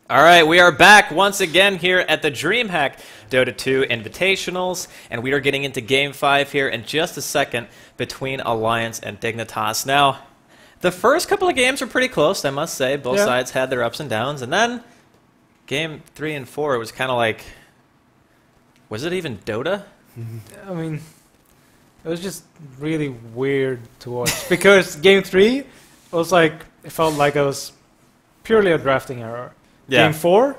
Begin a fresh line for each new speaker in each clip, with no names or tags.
All right, we are back once again here at the Dreamhack Dota 2 Invitationals, and we are getting into Game 5 here in just a second between Alliance and Dignitas. Now, the first couple of games were pretty close, I must say. Both sides had their ups and downs, and then Game 3 and 4, it was kind of like, was it even Dota?
I mean, it was just really weird to watch, because Game 3 was like, it felt like it was purely a drafting error.
Yeah.
Game 4,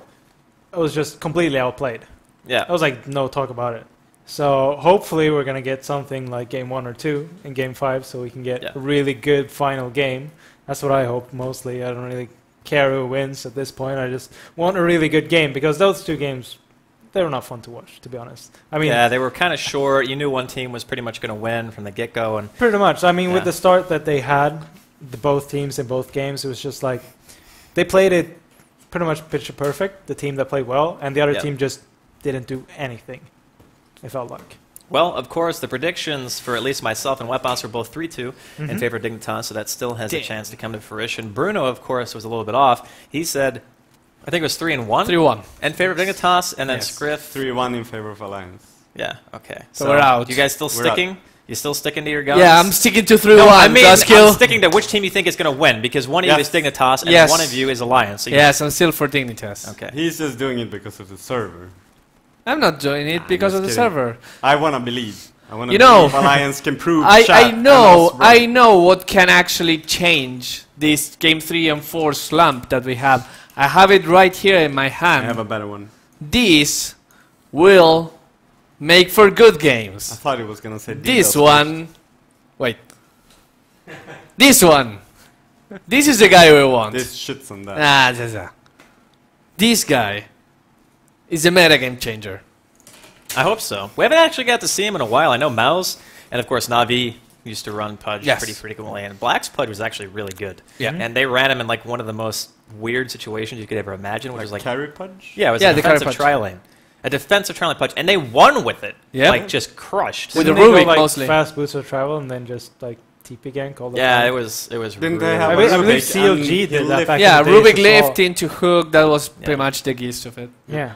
it was just completely outplayed.
Yeah.
I was like, no talk about it. So hopefully we're going to get something like Game 1 or 2 in Game 5 so we can get a really good final game. That's what I hope mostly. I don't really care who wins at this point. I just want a really good game, because those two games, they were not fun to watch, to be honest. I mean,
yeah, they were kind of short. You knew one team was pretty much going to win from the get-go. And
pretty much. I mean, with the start that they had, both teams in both games, it was just like they played it pretty much picture perfect, the team that played well, and the other team just didn't do anything, it felt like.
Well, of course, the predictions for at least myself and Wetboss were both 3-2 in favor of Dignitas, so that still has a chance to come to fruition. Bruno, of course, was a little bit off. He said, I think it was 3-1?
3-1.
In favor of Dignitas, and then Scriff.
3-1 in favor of Alliance.
Yeah, okay.
So we're out.
You guys still sticking? You still sticking to your guns?
Yeah, I'm sticking to 3-1.
No, I mean, I'm sticking to which team you think is going to win, because one of you is Dignitas and one of you is Alliance. So
yes, I'm still for Dignitas.
Okay.
He's just doing it because of the server.
I'm not doing it because of the server.
I want to believe. I want to believe Alliance can prove
I know what can actually change this Game 3 and 4 slump that we have. I have it right here in my hand.
I have a better one.
This will make for good games.
I thought he was going to say
this one. Wait. This one. This is the guy we want.
This shits on that.
This guy is a meta game changer.
I hope so. We haven't actually got to see him in a while. I know Mouse and, of course, Navi used to run Pudge pretty frequently, and Black's Pudge was actually really good. Yeah. And they ran him in like one of the most weird situations you could ever imagine, where it was like
carry Pudge?
Yeah, it was a defensive tri-lane. A defensive tri-lane Pudge, and they won with it. Yeah. Like, just crushed.
With the Rubik, like, mostly. Fast boost of travel, and then just, like, TP gank all the time.
It was
Didn't
really
they have
I believe CLG did that back
yeah,
in the
Rubik
days
left into hook. That was pretty much the gist of it.
Yeah.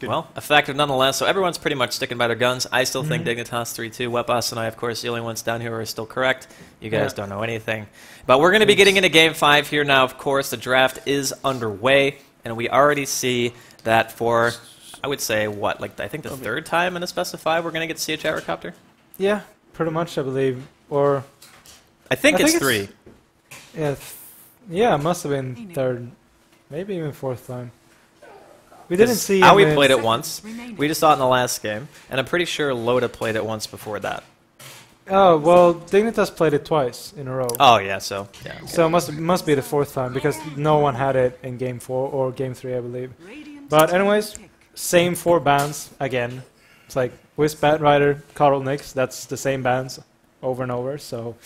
Well, effective nonetheless, so everyone's pretty much sticking by their guns. I still think Dignitas 3-2. Wetboss and I, of course, the only ones down here who are still correct. You guys don't know anything. But we're going to be getting into Game 5 here now, of course. The draft is underway, and we already see that for, I would say, what, like I think the third time in a Specify we're going to get to see a gyrocopter?
Yeah, pretty much, I believe. Or
I think it's 3.
Yeah, it must have been third, maybe even fourth time. We didn't see
Aoi played it once. We just saw it in the last game. And I'm pretty sure Loda played it once before that.
Oh, well, Dignitas played it twice in a row.
Oh, yeah, so... Yeah, okay.
So it must be the fourth time, because no one had it in Game 4 or Game 3, I believe. But anyways, same 4 bans again. It's like Wisp, Batrider, Coddle, Nyx. That's the same bans over and over. So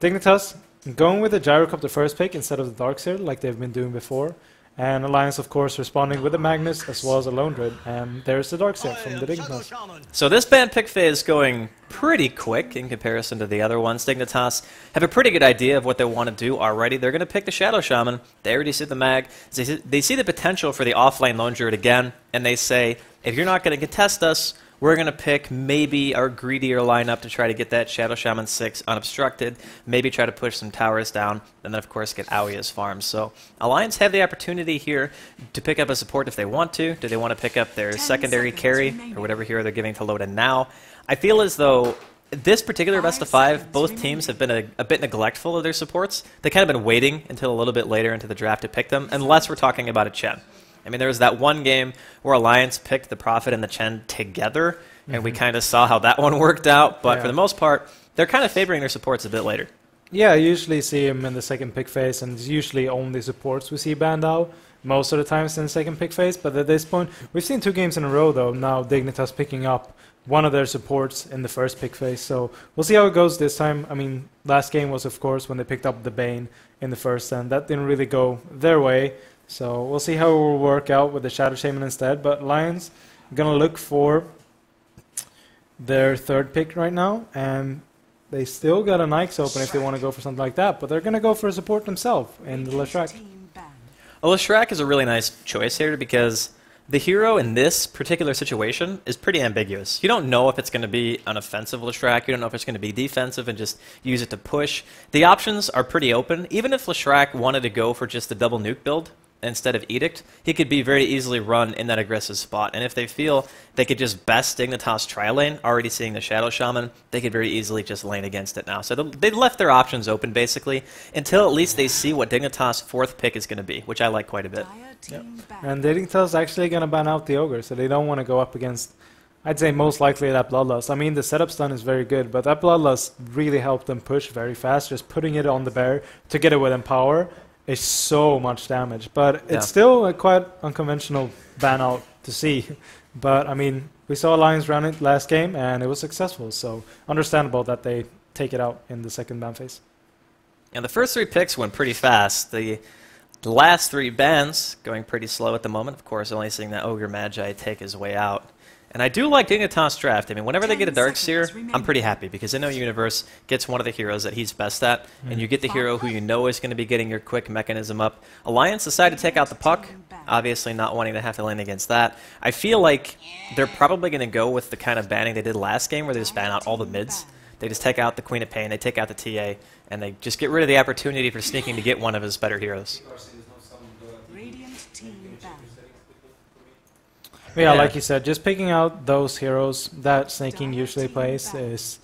Dignitas going with the Gyrocopter first pick instead of the Darkseer, like they've been doing before. And Alliance, of course, responding with the Magnus as well as a Lone Druid. And there's the Darkseer from the Dignitas.
So this ban pick phase is going pretty quick in comparison to the other ones. Dignitas have a pretty good idea of what they want to do already. They're going to pick the Shadow Shaman. They already see the mag. They see the potential for the offlane Lone Druid again. And they say, if you're not going to contest us, we're going to pick maybe our greedier lineup to try to get that Shadow Shaman 6 unobstructed, maybe try to push some towers down, and then, of course, get Aoi as farms. So Alliance have the opportunity here to pick up a support if they want to. Do they want to pick up their secondary carry or whatever hero they're giving to Loda now? I feel as though this particular best of 5, both teams have been a bit neglectful of their supports. They kind of been waiting until a little bit later into the draft to pick them, unless we're talking about a Chen. I mean, there was that one game where Alliance picked the Prophet and the Chen together, and we kind of saw how that one worked out. But for the most part, they're kind of favoring their supports a bit later.
Yeah, I usually see him in the second pick phase, and it's usually only supports we see banned out most of the times in the second pick phase. But at this point, we've seen 2 games in a row, though, now Dignitas picking up one of their supports in the first pick phase. So we'll see how it goes this time. I mean, last game was, of course, when they picked up the Bane in the first, and that didn't really go their way. So we'll see how it will work out with the Shadow Shaman instead. But Lions going to look for their third pick right now. And they still got a Nyx open if they want to go for something like that. But they're going to go for a support themselves in the Leshrac.
Well, Leshrac is a really nice choice here because the hero in this particular situation is pretty ambiguous. You don't know if it's going to be an offensive Leshrac. You don't know if it's going to be defensive and just use it to push. The options are pretty open. Even if Leshrac wanted to go for just the double nuke build instead of Edict, he could be very easily run in that aggressive spot. And if they feel they could just best Dignitas tri-lane, already seeing the Shadow Shaman, they could very easily just lane against it now. So they left their options open, basically, until at least they see what Dignitas' fourth pick is going to be, which I like quite a bit.
Yep. And Dignitas is actually going to ban out the Ogre, so they don't want to go up against, I'd say most likely that Bloodlust. I mean, the setup stun is very good, but that Bloodlust really helped them push very fast. Just putting it on the bear to get it with Empower is so much damage. But it's still a quite unconventional ban out to see. But, I mean, we saw Alliance run it last game, and it was successful. So, understandable that they take it out in the second ban phase.
And the first 3 picks went pretty fast. The last 3 bans going pretty slow at the moment. Of course, only seeing that Ogre Magi take his way out. And I do like Dignitas draft. I mean, whenever they get a Darkseer, I'm pretty happy because I know Universe gets one of the heroes that he's best at, and you get the hero who you know is going to be getting your quick mechanism up. Alliance decided to take out the Puck, obviously not wanting to have to lane against that. I feel like they're probably going to go with the kind of banning they did last game where they just ban out all the mids. They just take out the Queen of Pain, they take out the TA, and they just get rid of the opportunity for sneaking to get one of his better heroes.
Yeah, like you said, just picking out those heroes that Snaking usually plays is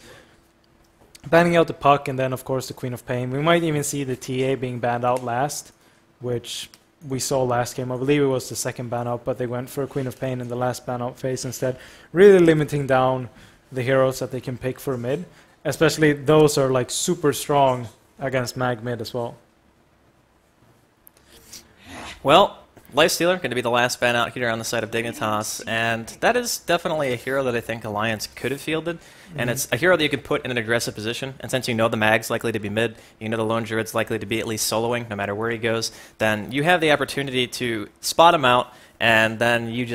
banning out the Puck and then, of course, the Queen of Pain. We might even see the TA being banned out last, which we saw last game. I believe it was the second ban out, but they went for Queen of Pain in the last ban out phase instead, really limiting down the heroes that they can pick for mid. Especially those are like super strong against mag mid as well.
Well, Lifestealer going to be the last ban out here on the side of Dignitas, and that is definitely a hero that I think Alliance could have fielded, and it's a hero that you can put in an aggressive position, and since you know the mag's likely to be mid, you know the Lone Druid's likely to be at least soloing no matter where he goes, then you have the opportunity to spot him out, and then you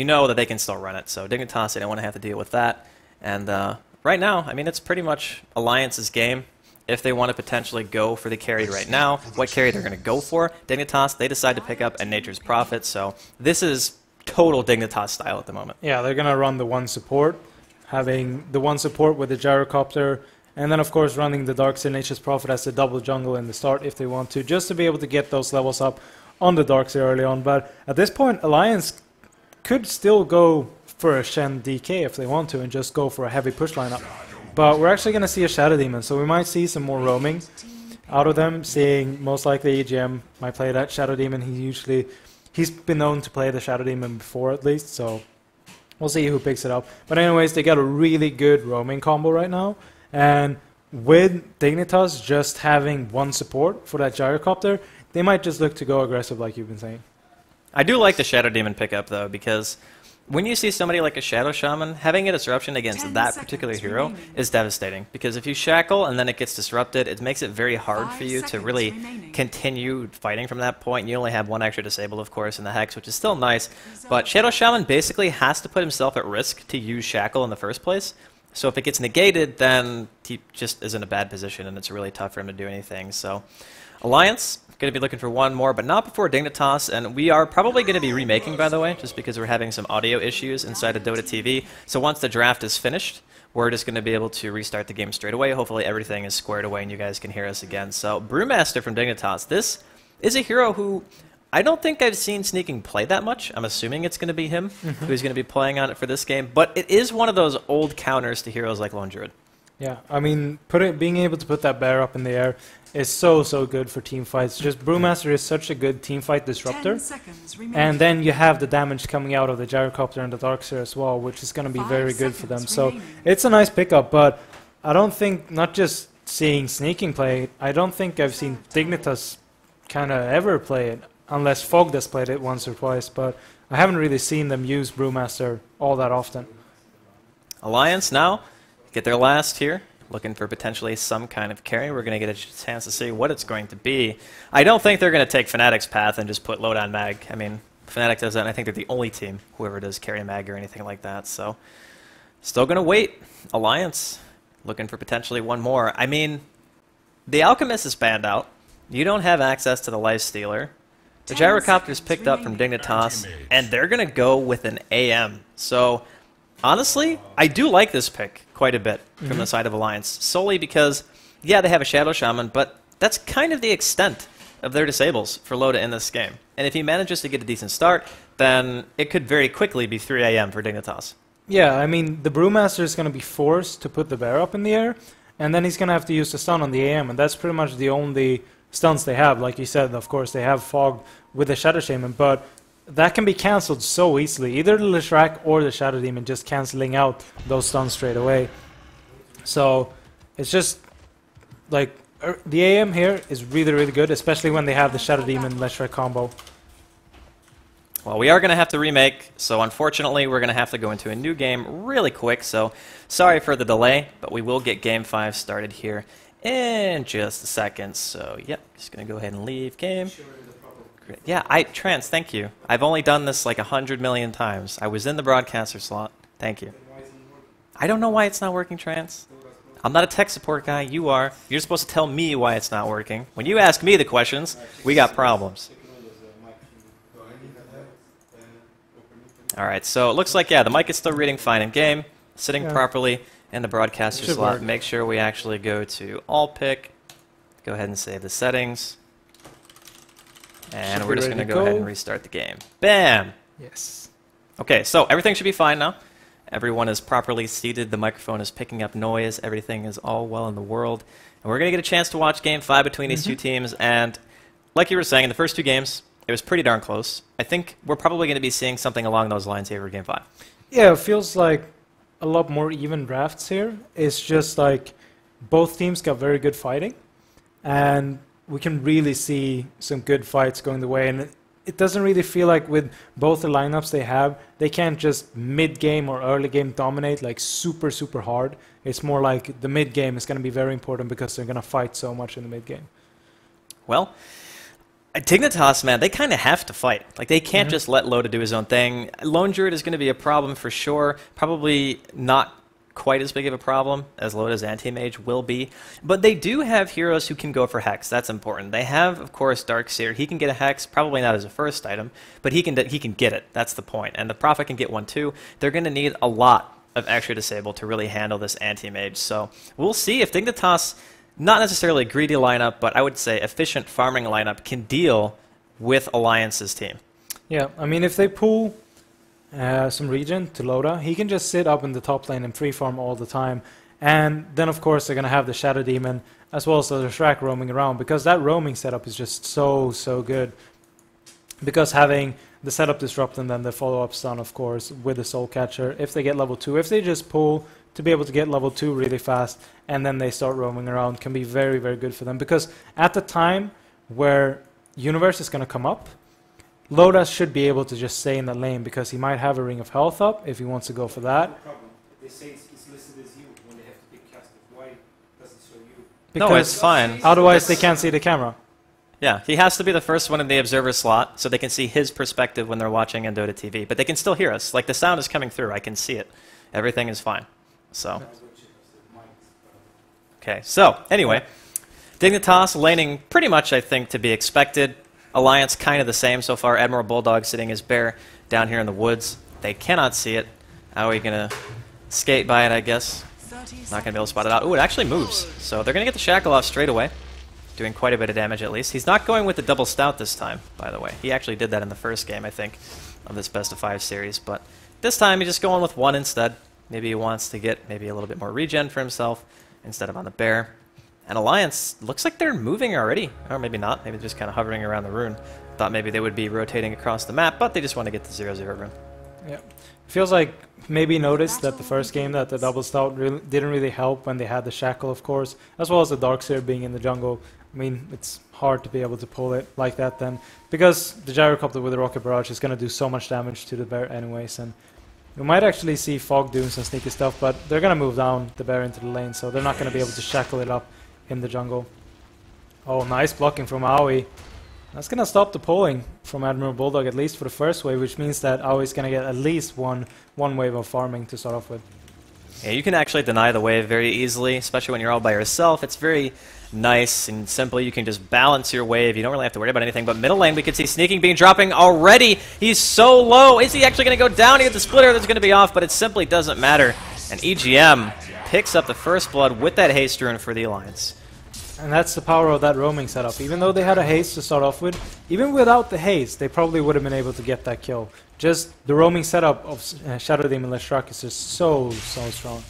know that they can still run it. So Dignitas, they don't want to have to deal with that, and right now, I mean, it's pretty much Alliance's game. If they want to potentially go for the carry right now, what carry they're going to go for. Dignitas, they decide to pick up a Nature's Prophet, so this is total Dignitas style at the moment.
Yeah, they're going to run the one support, having the one support with the Gyrocopter, and then of course running the Darkseer Nature's Prophet as a double jungle in the start if they want to, just to be able to get those levels up on the Darkseer early on. But at this point, Alliance could still go for a Shen DK if they want to and just go for a heavy push lineup. But we're actually going to see a Shadow Demon, so we might see some more roaming out of them, seeing most likely EGM might play that Shadow Demon. He's been known to play the Shadow Demon before at least, so we'll see who picks it up. But anyways, they got a really good roaming combo right now, and with Dignitas just having one support for that Gyrocopter, they might just look to go aggressive like you've been saying.
I do like the Shadow Demon pickup though, because when you see somebody like a Shadow Shaman, having a disruption against that particular hero is devastating. Because if you shackle and then it gets disrupted, it makes it very hard for you to really continue fighting from that point. You only have one extra disable, of course, in the Hex, which is still nice. But Shadow Shaman basically has to put himself at risk to use Shackle in the first place. So if it gets negated, then he just is in a bad position, and it's really tough for him to do anything. So Alliance going to be looking for one more, but not before Dignitas, and we are probably going to be remaking, by the way, just because we're having some audio issues inside of Dota TV. So once the draft is finished, we're just going to be able to restart the game straight away. Hopefully everything is squared away and you guys can hear us again. So Brewmaster from Dignitas, this is a hero who I don't think I've seen Sneaking play that much. I'm assuming it's going to be him who's going to be playing on it for this game, but it is one of those old counters to heroes like Lone Druid.
Yeah, I mean, being able to put that bear up in the air is so good for team fights. Just Brewmaster is such a good team fight disruptor. And then you have the damage coming out of the Gyrocopter and the Darkseer as well, which is going to be very good for them. So it's a nice pickup, but I don't think, not just seeing Sneaking play it, I don't think I've seen Dignitas kind of ever play it, unless Fogg has played it once or twice, but I haven't really seen them use Brewmaster all that often.
Alliance now get their last here, looking for potentially some kind of carry. We're going to get a chance to see what it's going to be. I don't think they're going to take Fnatic's path and just put load on mag. I mean, Fnatic does that, and I think they're the only team, whoever does carry mag or anything like that. So, still going to wait. Alliance looking for potentially one more. I mean, the Alchemist is banned out. You don't have access to the Lifestealer. The gyrocopter's picked up from Dignitas, and they're going to go with an AM. So, honestly, I do like this pick quite a bit from the side of Alliance, solely because, yeah, they have a Shadow Shaman, but that's kind of the extent of their disables for Loda in this game. And if he manages to get a decent start, then it could very quickly be 3 AM for Dignitas.
Yeah, I mean, the Brewmaster is going to be forced to put the bear up in the air, and then he's going to have to use the stun on the AM, and that's pretty much the only stuns they have. Like you said, of course, they have Fog with the Shadow Shaman, but that can be cancelled so easily. Either the Leshrac or the Shadow Demon just cancelling out those stuns straight away. So, it's just, like, the AM here is really, really good, especially when they have the Shadow Demon Leshrac combo.
Well, we are going to have to remake, so unfortunately we're going to have to go into a new game really quick, so sorry for the delay, but we will get Game 5 started here in just a second. So, yep, just going to go ahead and leave game. Great. Yeah, Trance, thank you. I've only done this like 100 million times. I was in the broadcaster slot. Thank you. I don't know why it's not working, Trance. I'm not a tech support guy, you are. You're supposed to tell me why it's not working. When you ask me the questions, we got problems. Alright, so it looks like, yeah, the mic is still reading fine in game, sitting properly in the broadcaster slot.
Work.
Make sure we actually go to all pick, go ahead and save the settings, and we're just going to go ahead and restart the game. Bam!
Yes.
Okay, so everything should be fine now. Everyone is properly seated, the microphone is picking up noise, everything is all well in the world. And we're going to get a chance to watch Game 5 between these two teams, and like you were saying, in the first two games, it was pretty darn close. I think we're probably going to be seeing something along those lines here for Game 5.
Yeah, it feels like a lot more even drafts here. It's just like both teams got very good fighting, and we can really see some good fights going the way. And it doesn't really feel like with both the lineups they have, they can't just mid-game or early game dominate like super, super hard. It's more like the mid-game is going to be very important because they're going to fight so much in the mid-game.
Well, Dignitas, man, they kind of have to fight. Like, they can't just let Loda do his own thing. Lone Druid is going to be a problem for sure. Probably not quite as big of a problem as Loda's Anti-Mage will be. But they do have heroes who can go for Hex. That's important. They have, of course, Darkseer. He can get a Hex, probably not as a first item, but he can get it. That's the point. And the Prophet can get one too. They're going to need a lot of extra disable to really handle this Anti-Mage. So we'll see if Dignitas, not necessarily a greedy lineup, but I would say efficient farming lineup, can deal with Alliance's team.
Yeah, I mean, if they pull some regen to Loda, he can just sit up in the top lane and free farm all the time. And then, of course, they're going to have the Shadow Demon as well as the Shrek roaming around, because that roaming setup is just so, so good. Because having the setup disrupt and then the follow-up stun, of course, with the Soul Catcher, if they get level 2, if they just pull to be able to get level 2 really fast, and then they start roaming around, can be very, very good for them. Because at the time where Universe is going to come up, Loda should be able to just stay in the lane, because he might have a Ring of Health up if he wants to go for that.
No problem. They say it's listed as you when they have to pick cast it. Why does it show you?
Because
No, it's fine.
otherwise they can't see the camera.
Yeah, he has to be the first one in the observer slot so they can see his perspective when they're watching on Dota TV. But they can still hear us. Like, the sound is coming through. I can see it. Everything is fine. So, okay. So, anyway, Dignitas laning pretty much, I think, to be expected. Alliance kind of the same so far. Admiral Bulldog sitting his bear down here in the woods. They cannot see it. How are we going to skate by it, I guess? Not going to be able to spot it out. Ooh, it actually moves. So they're going to get the Shackle off straight away. Doing quite a bit of damage, at least. He's not going with the double stout this time, by the way. He actually did that in the first game, I think, of this best of 5 series. But this time, he's just going with 1 instead. Maybe he wants to get maybe a little bit more regen for himself instead of on the bear. And Alliance looks like they're moving already. Or maybe not. Maybe just kind of hovering around the rune. Thought maybe they would be rotating across the map, but they just want to get the 0-0 rune.
Yeah. Feels like maybe noticed that the first game that the double stout didn't really help when they had the Shackle, of course, as well as the Darkseer being in the jungle. I mean, it's hard to be able to pull it like that then, because the Gyrocopter with the Rocket Barrage is going to do so much damage to the bear anyways, and we might actually see Fog doing some sneaky stuff, but they're going to move down the bear into the lane, so they're not going to be able to shackle it up in the jungle. Oh, nice blocking from Aoi. That's going to stop the pulling from Admiral Bulldog, at least for the first wave, which means that Aoi's going to get at least one wave of farming to start off with.
Yeah, you can actually deny the wave very easily, especially when you're all by yourself. It's very nice and simple. You can just balance your wave. You don't really have to worry about anything. But middle lane, we can see Sneaking being dropping already. He's so low. Is he actually going to go down? He gets the splitter that's going to be off, but it simply doesn't matter. And EGM picks up the first blood with that haste rune for the Alliance.
And that's the power of that roaming setup. Even though they had a haste to start off with, even without the haste, they probably would have been able to get that kill. Just the roaming setup of Shadow Demon Leshrac is just so strong.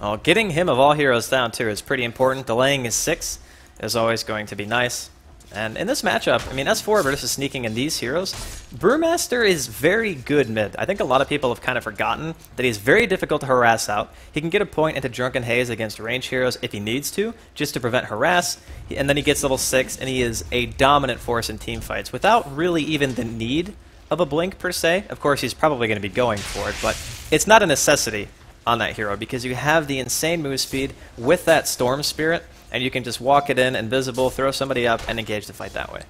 Well, getting him of all heroes down too is pretty important. Delaying his 6 is always going to be nice. And in this matchup, I mean, S4 versus Sneaking and these heroes, Brewmaster is very good mid. I think a lot of people have kind of forgotten that he's very difficult to harass out. He can get a point into Drunken Haze against range heroes if he needs to, just to prevent harass, and then he gets level 6, and he is a dominant force in team fights without really even the need of a blink per se. Of course, he's probably going to be going for it, but it's not a necessity on that hero because you have the insane move speed with that Storm Spirit, and you can just walk it in, invisible, throw somebody up, and engage the fight that way.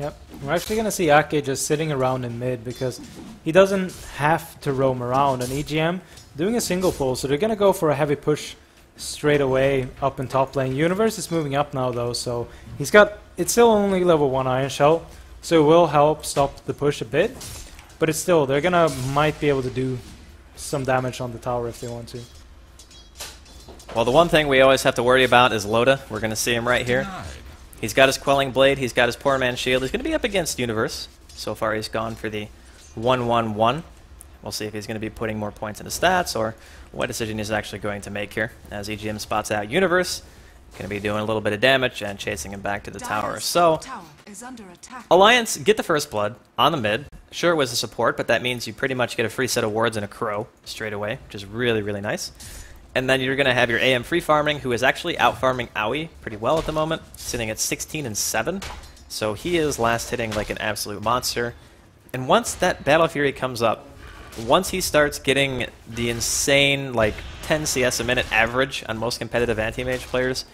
Yep. We're actually going to see Ake just sitting around in mid because he doesn't have to roam around. And EGM doing a single pull, so they're going to go for a heavy push straight away up in top lane. Universe is moving up now, though, so he's got... It's still only level 1 Iron Shell, so it will help stop the push a bit. But it's still... They're going to... might be able to do some damage on the tower if they want to.
Well, the one thing we always have to worry about is Loda. We're going to see him right here. He's got his Quelling Blade, he's got his Poor Man's Shield. He's going to be up against Universe. So far he's gone for the 1-1-1. We'll see if he's going to be putting more points into stats or what decision he's actually going to make here. As EGM spots out Universe, going to be doing a little bit of damage and chasing him back to the tower. So, Alliance get the first blood on the mid. Sure, it was a support, but that means you pretty much get a free set of wards and a crow straight away, which is really, really nice. And then you're going to have your AM free farming, who is actually out farming Aoi pretty well at the moment, sitting at 16 and 7. So he is last hitting like an absolute monster. And once that Battle Fury comes up, once he starts getting the insane like 10 CS a minute average on most competitive anti-mage players,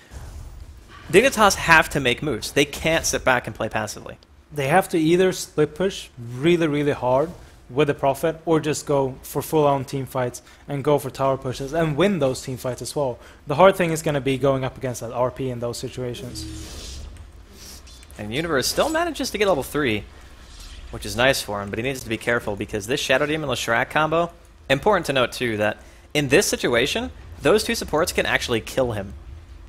Dignitas have to make moves. They can't sit back and play passively.
They have to either split push really, really hard with the Prophet, or just go for full-on team fights and go for tower pushes and win those team fights as well. The hard thing is going to be going up against that RP in those situations.
And Universe still manages to get level 3, which is nice for him, but he needs to be careful because this Shadow Demon Leshrac combo, important to note too that in this situation, those two supports can actually kill him.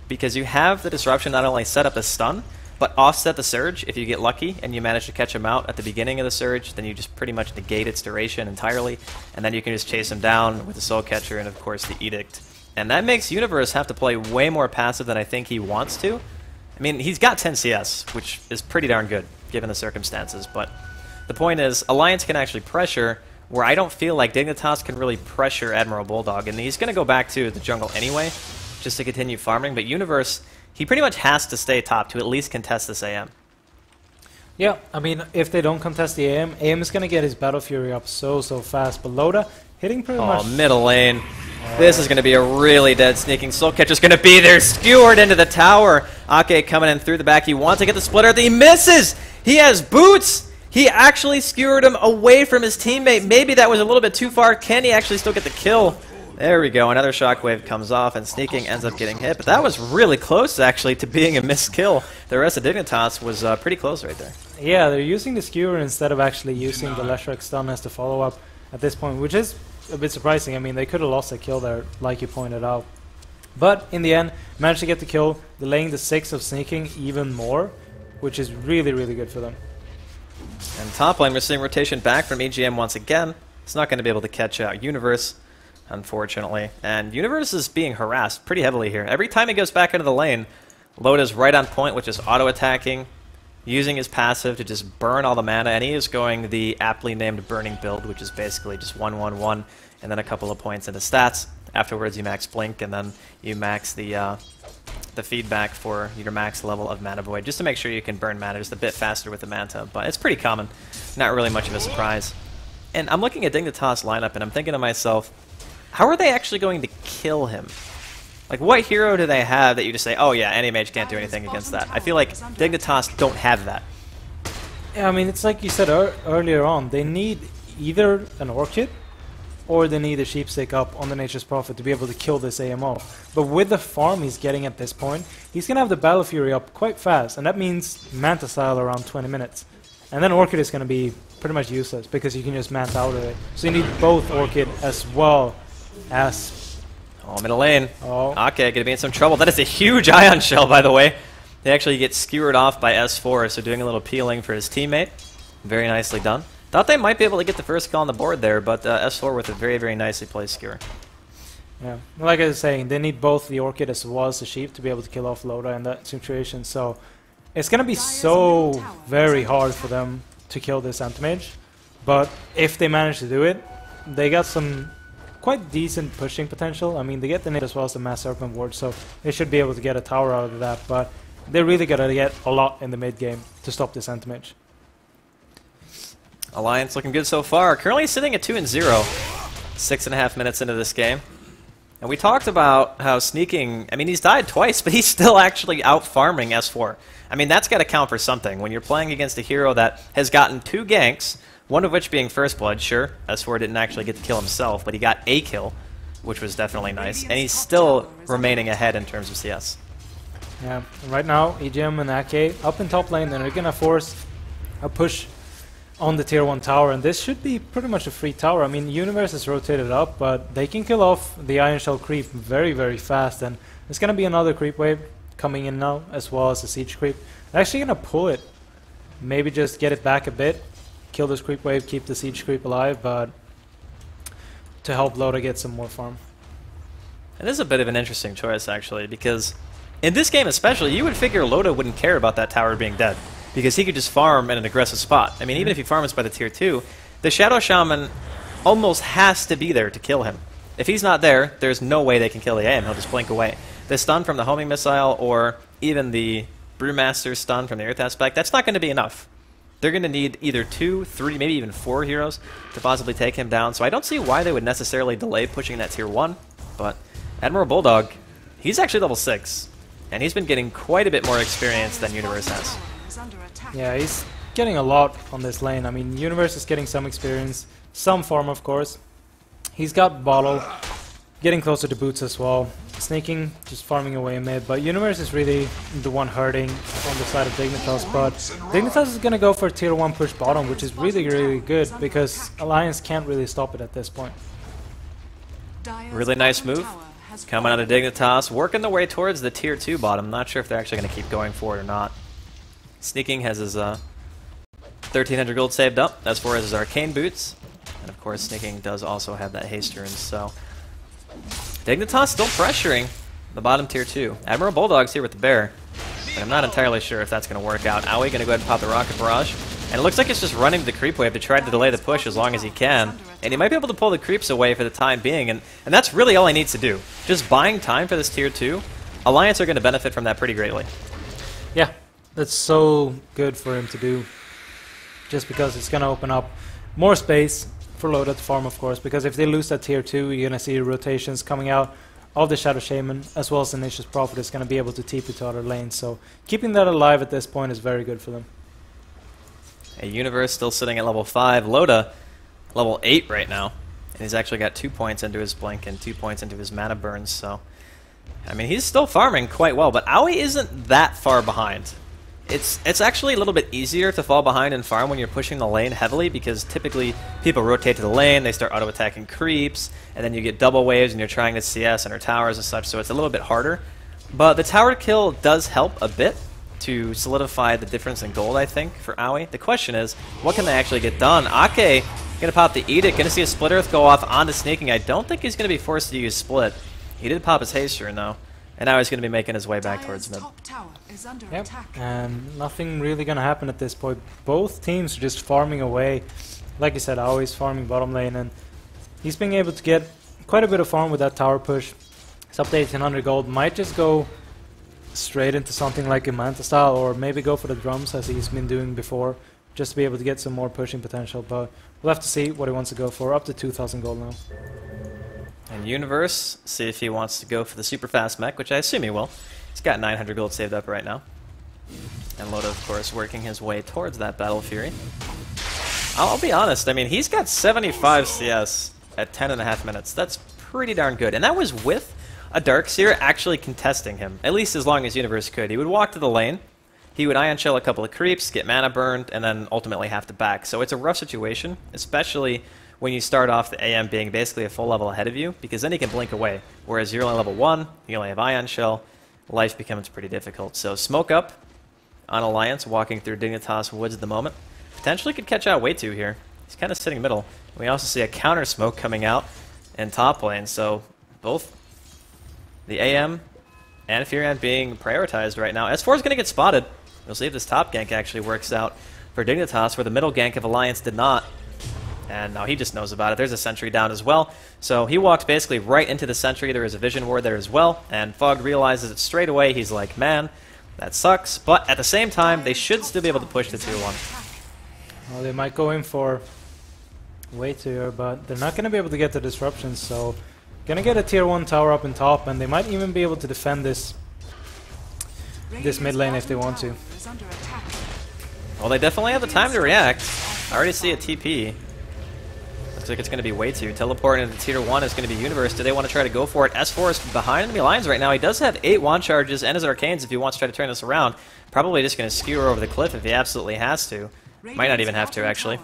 Because you have the disruption not only set up as stun, but offset the surge. If you get lucky and you manage to catch him out at the beginning of the surge, then you just pretty much negate its duration entirely, and then you can just chase him down with the Soul Catcher and of course the Edict. And that makes Universe have to play way more passive than I think he wants to. I mean, he's got 10 CS, which is pretty darn good given the circumstances, but the point is, Alliance can actually pressure where I don't feel like Dignitas can really pressure Admiral Bulldog, and he's going to go back to the jungle anyway, just to continue farming, but Universe, he pretty much has to stay top to at least contest this AM.
Yeah, I mean, if they don't contest the AM, AM is going to get his Battle Fury up so fast, but Loda hitting pretty much...
Oh, middle lane. This is going to be a really dead Sneaking. Soul Catcher's going to be there, skewered into the tower. Ake coming in through the back. He wants to get the splitter. He misses! He has boots! He actually skewered him away from his teammate. Maybe that was a little bit too far. Can he actually still get the kill? There we go. Another shockwave comes off, and Sneaking ends up getting hit. But that was really close, actually, to being a missed kill. The rest of Dignitas was pretty close right there.
Yeah, they're using the skewer instead of actually using the Leshrac stun as the follow-up at this point, which is a bit surprising. I mean, they could have lost a kill there, like you pointed out. But in the end, managed to get the kill, delaying the 6 of Sneaking even more, which is really, really good for them.
And top lane, we're seeing rotation back from EGM once again. It's not going to be able to catch out Universe, unfortunately. And Universe is being harassed pretty heavily here. Every time he goes back into the lane, Loda's right on point, which is auto-attacking, using his passive to just burn all the mana, and he is going the aptly named Burning build, which is basically just 1-1-1, and then a couple of points into stats. Afterwards, you max Blink, and then you max the feedback for your max level of Mana Void, just to make sure you can burn mana just a bit faster with the Manta, but it's pretty common. Not really much of a surprise. And I'm looking at Dignitas lineup, and I'm thinking to myself, how are they actually going to kill him? Like, what hero do they have that you just say, oh yeah, any mage can't do anything against that? I feel like Dignitas don't have that.
Yeah, I mean, it's like you said earlier on, they need either an Orchid or they need a sheep stick up on the Nature's Prophet to be able to kill this AMO. But with the farm he's getting at this point, he's going to have the Battle Fury up quite fast, and that means Manta style around 20 minutes. And then Orchid is going to be pretty much useless because you can just Manta out of it. So you need both Orchid as well as...
Oh, middle lane.
Oh.
Okay, gonna be in some trouble. That is a huge Ion Shell, by the way. They actually get skewered off by S4, so doing a little peeling for his teammate. Very nicely done. Thought they might be able to get the first kill on the board there, but S4 with a very, very nicely placed skewer.
Yeah, like I was saying, they need both the Orchid as well as the Sheep to be able to kill off Loda in that situation, so it's going to be so very hard for them to kill this Anti-Mage, but if they manage to do it, they got some quite decent pushing potential. I mean, they get the nade as well as the Mass Serpent Ward, so they should be able to get a tower out of that, but they really got to get a lot in the mid game to stop this Anti-Mage.
Alliance looking good so far. Currently sitting at 2-0, 6.5 minutes into this game. And we talked about how sneaking, I mean, he's died twice, but he's still actually out farming S4. I mean, that's got to count for something. When you're playing against a hero that has gotten 2 ganks, one of which being First Blood, sure, S4 didn't actually get the kill himself, but he got a kill, which was definitely nice. And he's still remaining ahead in terms of CS.
Yeah, right now, EGM and Ake up in top lane, and they're going to force a push on the tier 1 tower, and this should be pretty much a free tower. I mean, Universe is rotated up, but they can kill off the Iron Shell creep very, very fast, and there's going to be another creep wave coming in now, as well as a siege creep. They're actually going to pull it, maybe just get it back a bit, kill this creep wave, keep the siege creep alive, but to help Loda get some more farm.
And this is a bit of an interesting choice, actually, because in this game especially, you would figure Loda wouldn't care about that tower being dead, because he could just farm in an aggressive spot. I mean, even if he farms by the tier 2, the Shadow Shaman almost has to be there to kill him. If he's not there, there's no way they can kill the AM. He'll just blink away. The stun from the homing missile, or even the Brewmaster stun from the Earth aspect, that's not going to be enough. They're going to need either 2, 3, maybe even 4 heroes to possibly take him down. So I don't see why they would necessarily delay pushing that tier 1. But Admiral Bulldog, he's actually level 6. And he's been getting quite a bit more experience than Universe has.
Yeah, he's getting a lot on this lane. I mean, Universe is getting some experience, some farm, of course. He's got Bottle, getting closer to Boots as well. Sneaking, just farming away mid, but Universe is really the one hurting on the side of Dignitas, but Dignitas is going to go for tier 1 push bottom, which is really, really good, because Alliance can't really stop it at this point.
Really nice move. Coming out of Dignitas, working the way towards the tier 2 bottom. Not sure if they're actually going to keep going for it or not. Sneaking has his 1,300 gold saved up, as far as his arcane boots. And of course, Sneaking does also have that haste rune, so Dignitas still pressuring the bottom tier 2. Admiral Bulldog's here with the bear, but I'm not entirely sure if that's going to work out. Aoi going to go ahead and pop the rocket barrage, and it looks like it's just running to the creep wave to try to delay the push as long as he can. And he might be able to pull the creeps away for the time being, and that's really all he needs to do. Just buying time for this tier 2. Alliance are going to benefit from that pretty greatly.
Yeah, that's so good for him to do, just because it's going to open up more space for Loda to farm, of course, because if they lose that tier 2, you're going to see rotations coming out of the Shadow Shaman, as well as the Nature's Prophet is going to be able to TP to other lanes, so keeping that alive at this point is very good for them.
A Universe still sitting at level 5. Loda, level 8 right now, and he's actually got 2 points into his blink and 2 points into his mana burns, so I mean, he's still farming quite well, but Aoi isn't that far behind. It's actually a little bit easier to fall behind and farm when you're pushing the lane heavily, because typically people rotate to the lane, they start auto-attacking creeps, and then you get double waves and you're trying to CS under towers and such, so it's a little bit harder. But the tower kill does help a bit to solidify the difference in gold, I think, for Aoi. The question is, what can they actually get done? Ake going to pop the Edict, going to see a Split Earth go off onto Sneaking. I don't think he's going to be forced to use Split. He did pop his haste rune, though. And now he's going to be making his way back towards mid.
Yep, and nothing really going to happen at this point. Both teams are just farming away. Like you said, always farming bottom lane, and he's being able to get quite a bit of farm with that tower push. It's up to 1800 gold. Might just go straight into something like a Manta style, or maybe go for the drums as he's been doing before, just to be able to get some more pushing potential. But we'll have to see what he wants to go for. Up to 2000 gold now.
And Universe, see if he wants to go for the super fast mech, which I assume he will. He's got 900 gold saved up right now. And Loda, of course, working his way towards that Battle Fury. I'll be honest, I mean, he's got 75 CS. at 10.5 minutes. That's pretty darn good. And that was with a Darkseer actually contesting him, at least as long as Universe could. He would walk to the lane, he would Ion Shell a couple of creeps, get mana burned, and then ultimately have to back. So it's a rough situation, especially when you start off the AM being basically a full level ahead of you, because then he can blink away. Whereas you're only level 1, you only have Ion Shell, life becomes pretty difficult. So smoke up on Alliance, walking through Dignitas Woods at the moment. Potentially could catch out Way2 here. He's kind of sitting middle. We also see a counter smoke coming out in top lane, so both the AM and Furion being prioritized right now. S4 is going to get spotted. We'll see if this top gank actually works out for Dignitas, where the middle gank of Alliance did not. And now he just knows about it. There's a sentry down as well. So he walks basically right into the sentry. There is a vision ward there as well. And Fog realizes it straight away. He's like, man, that sucks. But at the same time, they should still be able to push the tier 1.
Well, they might go in for Way2 here, but they're not going to be able to get the disruptions. So going to get a tier 1 tower up in top, and they might even be able to defend this mid lane if they want to.
Well, they definitely have the time to react. I already see a TP. Looks like it's going to be Way2. Teleporting into tier 1 is going to be Universe. Do they want to try to go for it? S4 is behind enemy lines right now. He does have 8 wand charges and his arcanes if he wants to try to turn this around. Probably just going to skewer over the cliff if he absolutely has to. Might not even have to, actually.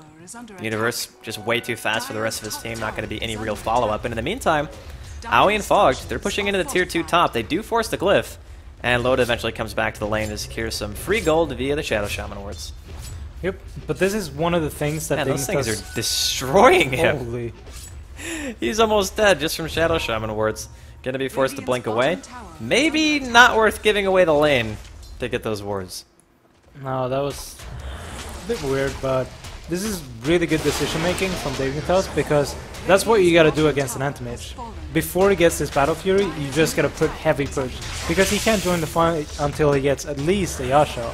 Universe just way too fast for the rest of his team. Not going to be any real follow-up. And in the meantime, Aoi and Fog, they're pushing into the tier 2 top. They do force the glyph. And Loda eventually comes back to the lane to secure some free gold via the Shadow Shaman wards.
Yep, but this is one of the things that
those things are destroying him.
Holy.
He's almost dead just from Shadow Shaman wards. Gonna be forced to blink away. Maybe not worth giving away the lane to get those wards.
No, that was a bit weird, but this is really good decision making from Dignitas, because that's what you gotta do against an anti-mage. Before he gets this Battle Fury, you just gotta put heavy push, because he can't join the fight until he gets at least a Yasha.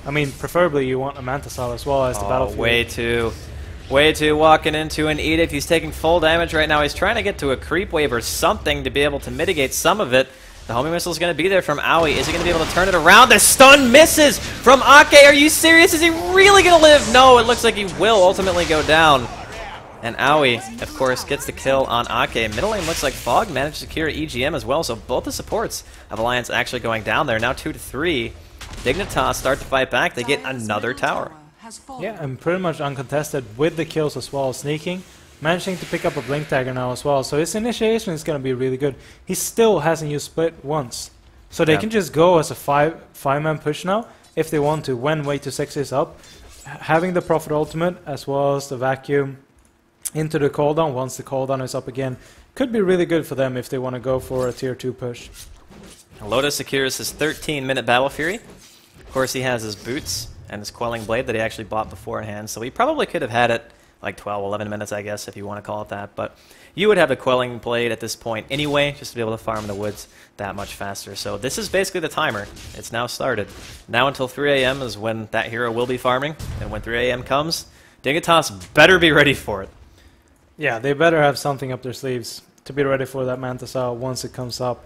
I mean, preferably you want a Mantisal as well as the Battle Fury. Way2 walking into an Edict. He's taking full damage right now. He's trying to get to a creep wave or something to be able to mitigate some of it. The homing missile is going to be there from Aoi. Is he going to be able to turn it around? The stun misses from Ake. Are you serious? Is he really going to live? No, it looks like he will ultimately go down. And Aoi, of course, gets the kill on Ake. Middle lane looks like Fog managed to secure EGM as well, so both the supports of Alliance actually going down there. Now 2-3. Dignitas start to fight back. They get another tower. Yeah, and pretty much uncontested with the kills as well. Sneaking, managing to pick up a Blink Dagger now as well. So his initiation is going to be really good. He still hasn't used Split once. So they can just go as a five-man push now if they want to, when Way to 6 is up. Having the Prophet Ultimate as well as the Vacuum into the cooldown once the cooldown is up again could be really good for them if they want to go for a tier 2 push.
Lotus secures his 13-minute Battle Fury. Of course, he has his boots and his Quelling Blade that he actually bought beforehand, so he probably could have had it like 12, 11 minutes, I guess, if you want to call it that. But you would have a Quelling Blade at this point anyway, just to be able to farm in the woods that much faster. So this is basically the timer. It's now started. Now until 3 a.m. is when that hero will be farming, and when 3 a.m. comes, Dignitas better be ready for it.
Yeah, they better have something up their sleeves to be ready for that Mantisal once it comes up.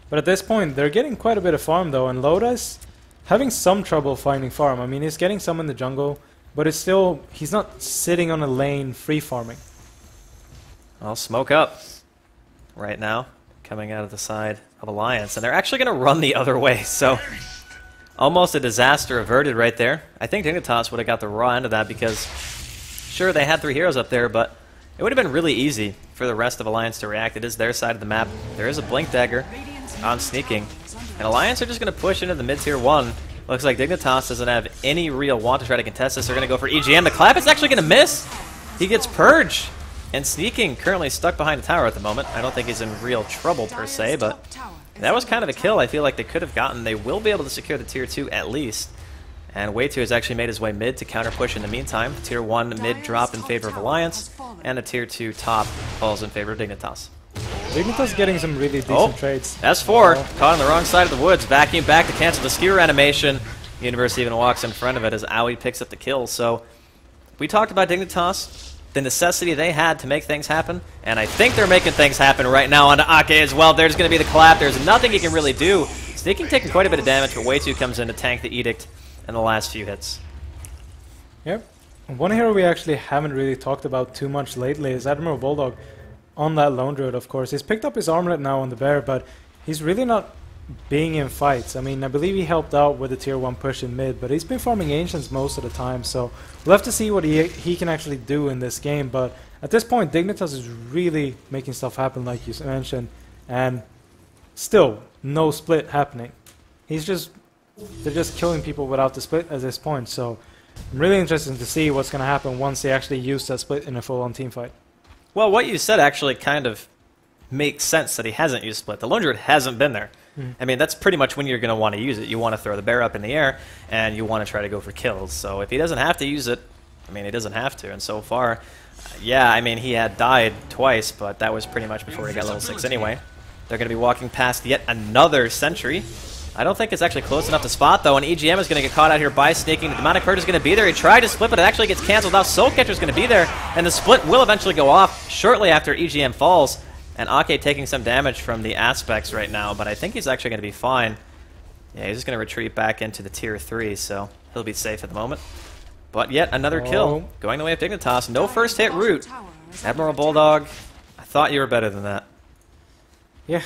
But at this point, they're getting quite a bit of farm though, and Loda's having some trouble finding farm. I mean, he's getting some in the jungle, but it's still, he's not sitting on a lane free farming.
Well, smoke up right now, coming out of the side of Alliance, and they're actually going to run the other way, so almost a disaster averted right there. I think Dignitas would have got the raw end of that because, sure, they had 3 heroes up there, but it would have been really easy for the rest of Alliance to react. It is their side of the map. There is a Blink Dagger on sneaking, and Alliance are just going to push into the mid-tier 1. Looks like Dignitas doesn't have any real want to try to contest this. They're going to go for EGM. The clap is actually going to miss. He gets Purge. And Sneaking currently stuck behind a tower at the moment. I don't think he's in real trouble per se, but that was kind of a kill I feel like they could have gotten. They will be able to secure the tier 2 at least. And Way2 has actually made his way mid to counter push in the meantime. Tier 1 mid drop in favor of Alliance, and the tier 2 top falls in favor of Dignitas.
Dignitas getting some really decent trades.
S4 caught on the wrong side of the woods, vacuum back to cancel the skewer animation. Universe even walks in front of it as Aoi picks up the kill. So we talked about Dignitas, the necessity they had to make things happen, and I think they're making things happen right now onto Ake as well. There's going to be the clap. There's nothing he can really do. Sneaking taking quite a bit of damage, but Way2 comes in to tank the Edict in the last few hits.
Yep. One hero we actually haven't really talked about too much lately is Admiral Bulldog on that lone druid, of course. He's picked up his armlet now on the bear, but he's really not being in fights. I mean, I believe he helped out with the tier 1 push in mid, but he's been farming ancients most of the time, so we'll have to see what he can actually do in this game. But at this point, Dignitas is really making stuff happen, like you mentioned, and still no split happening. They're just killing people without the split at this point, so I'm really interested to see what's going to happen once they actually use that split in a full-on team fight.
Well, what you said actually kind of makes sense that he hasn't used split. The lone druid hasn't been there. I mean, that's pretty much when you're going to want to use it. You want to throw the bear up in the air, and you want to try to go for kills. So if he doesn't have to use it, I mean, he doesn't have to. And so far, yeah, I mean, he had died twice, but that was pretty much before he got level 6 anyway. They're going to be walking past yet another sentry. I don't think it's actually close enough to spot, though, and EGM is going to get caught out here by sneaking. The amount of Kurt is going to be there. He tried to split, but it actually gets canceled. Now Soul Catcher is going to be there, and the split will eventually go off shortly after EGM falls. And Ake taking some damage from the aspects right now, but I think he's actually going to be fine. Yeah, he's just going to retreat back into the tier 3, so he'll be safe at the moment. But yet another kill going the way of Dignitas. No first hit root. Admiral Bulldog, I thought you were better than that.
Yeah.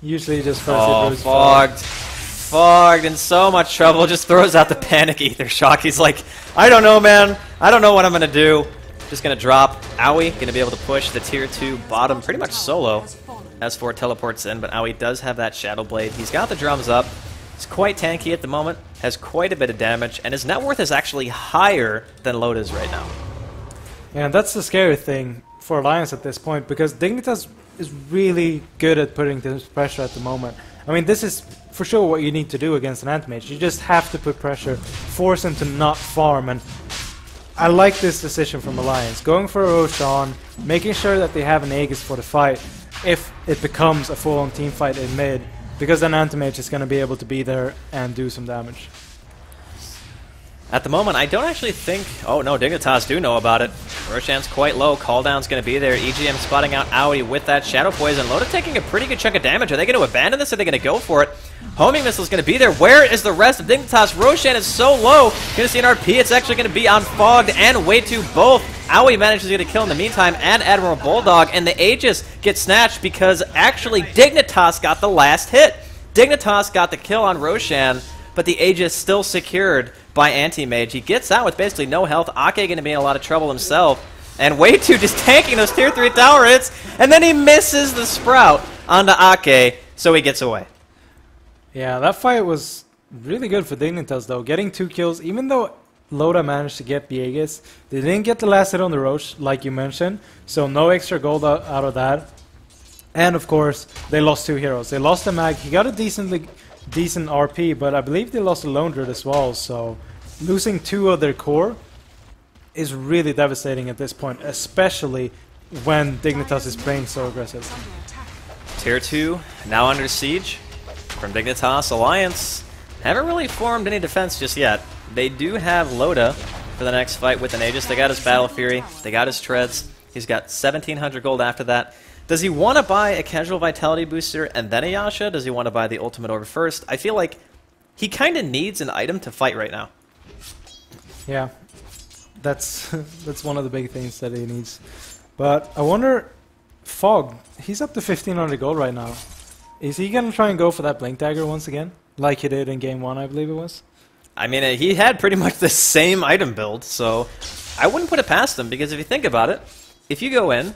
Usually just first hit root.
Fogged. Fogged, in so much trouble. Just throws out the panic ether shock. He's like, I don't know, man. I don't know what I'm going to do. Just going to drop Aoi, going to be able to push the tier 2 bottom pretty much solo as 4 teleports in, but Aoi does have that Shadow Blade. He's got the drums up. He's quite tanky at the moment, has quite a bit of damage, and his net worth is actually higher than Loda's right now.
Yeah, and that's the scary thing for Alliance at this point, because Dignitas is really good at putting this pressure at the moment. I mean, this is for sure what you need to do against an Anti-Mage. You just have to put pressure, force him to not farm, and I like this decision from Alliance. Going for a Roshan, making sure that they have an Aegis for the fight if it becomes a full-on team fight in mid, because then Anti-Mage is going to be able to be there and do some damage.
At the moment, I don't actually think... Oh, no, Dignitas do know about it. Roshan's quite low. Calldown's going to be there. EGM spotting out Aoi with that Shadow Poison. Loda taking a pretty good chunk of damage. Are they going to abandon this, or are they going to go for it? Homing Missile's going to be there. Where is the rest of Dignitas? Roshan is so low. Going to see an RP. It's actually going to be on Fogged and Way 2 both. Aoi manages to get a kill in the meantime, and Admiral Bulldog. And the Aegis gets snatched because actually Dignitas got the last hit. Dignitas got the kill on Roshan, but the Aegis still secured by Anti-Mage. He gets out with basically no health. Ake going to be in a lot of trouble himself. And Way 2 just tanking those tier 3 tower hits, and then he misses the Sprout onto Ake, so he gets away.
Yeah, that fight was really good for Dignitas, though. Getting 2 kills, even though Loda managed to get the Aegis, they didn't get the last hit on the Roche, like you mentioned, so no extra gold out of that. And of course, they lost 2 heroes. They lost the Mag. He got a decent RP, but I believe they lost a Lone Druid as well, so losing 2 of their core is really devastating at this point, especially when Dignitas is playing so aggressive.
Tier 2 now under siege from Dignitas. Alliance haven't really formed any defense just yet. They do have Loda for the next fight with an Aegis. They got his Battle Fury, they got his Treads. He's got 1,700 gold after that. Does he want to buy a casual vitality booster and then a Yasha? Does he want to buy the ultimate orb first? I feel like he kind of needs an item to fight right now.
Yeah, that's one of the big things that he needs. But I wonder, Fog, he's up to 1,500 gold right now. Is he going to try and go for that Blink Dagger once again? Like he did in Game 1, I believe it was?
I mean, he had pretty much the same item build, so I wouldn't put it past him, because if you think about it, if you go in